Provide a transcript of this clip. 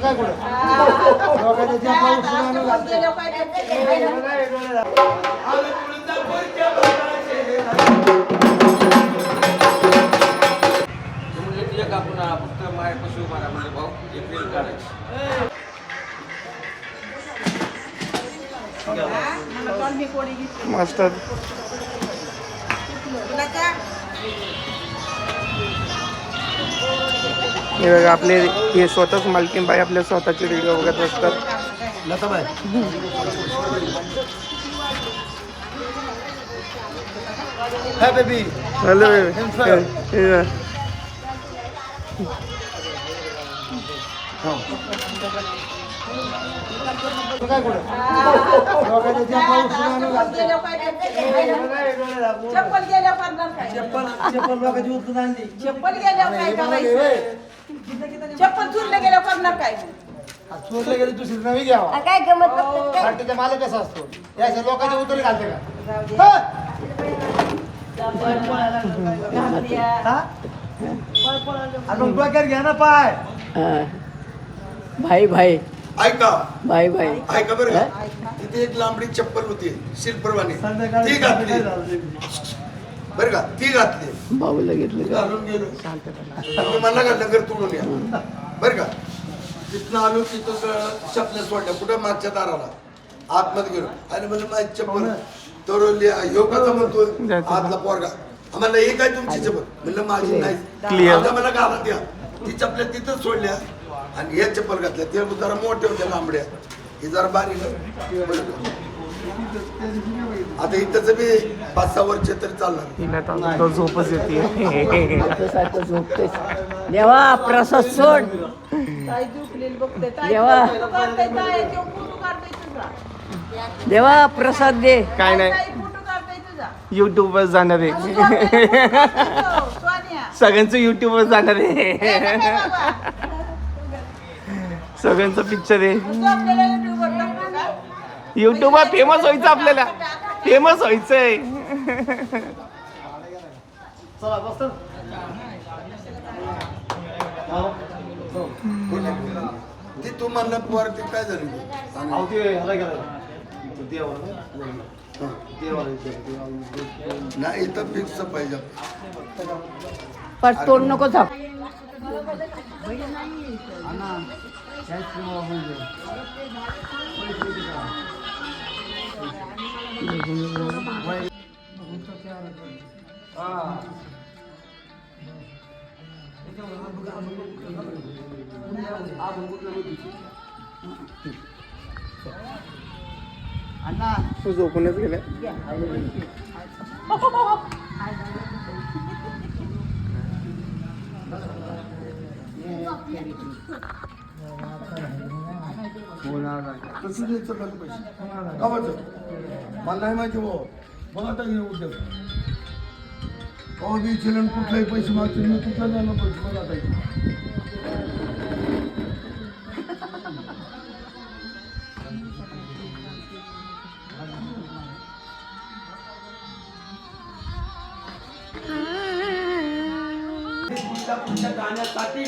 काय कुठे लोकांच्या त्या पाऊस सुरू घालते आपण फक्त मायापाशी उभा राहा म्हणजे भाऊ एक रील काढायची. मस्त हे बघा आपले हे स्वतःच मालकीन बाई आपल्या स्वतःचे व्हिडिओ बघत असतात. लताबाई हाय बेबी हॅलो काय कुठे लोकांच्या त्या पाऊस सुरू घालते चप्पल गेल्या पडणार काय चप्पल लोकांची उचलून आणली चप्पल गेल्यावर काय करायचं चप्पल चुरले गेल्यावर करणार काय चोरले गेले दुसरी नवी घ्यावा काय गमत बघतात साठीचा माल कसा असतो या लोकांच्या उतरले घालते का आपण डोक्यात घ्या ना पाय भाई भाई ऐका भाई भाई ऐका बरं का तिथे एक लांबडी चप्पल होती शिल्परवाणी ती घातली बरं का ती घातली भाऊला घेतलं का घालून गेलो तुम्ही मला का नगर तोडून या बरं का तिथनं आलो तिथं चपल्या सोडल्या कुठं मागच्या दाराला आतमध्ये गेलो आणि म्हणजे माझी चप्पल तर ह्यो कसा म्हणतो आतला पोरगा आम्हाला एक आहे तुमची चप्पल म्हणलं माझी नाही आता मला घाला द्या ती चपल्या तिथंच सोडल्या आणि हे चप्पल घातल्या ते जरा मोठे होत्या लांबड्या हे जरा बारीक आता इथंच बी 5-6 वर्ष तरी चालणार तो झोपच येते सारखं झोपते देवा प्रसाद सोड ताई झोपलेली बघते देवा. फोटो काढताय तुझा देवा प्रसाद दे. काय नाही फोटो काढताय तुझा युट्यूबवर जाणार आहे सोनिया सगळ्यांचं युट्यूबवर जाणार आहे सगळ्यांचं पिक्चर आहे आपल्याला युट्यूबवर टाकतो का युट्यूबवर फेमस व्हायचं आपल्याला फेमस व्हायचंय चला बसतो ती तू म्हणलं पोर ते काय झालं नाही इथं फिक्स पाहिजे पण तोड नको झाप तू झोपूनच गेला कसं द्यायचं मला पैसे गावाचं मला नाही माहिती हो मग आता हे उद्योग हो मी चिलन कुठलाही पैसे मागतो मी कुठला द्यायला पैसे मला आता पुढच्या गाण्यासाठी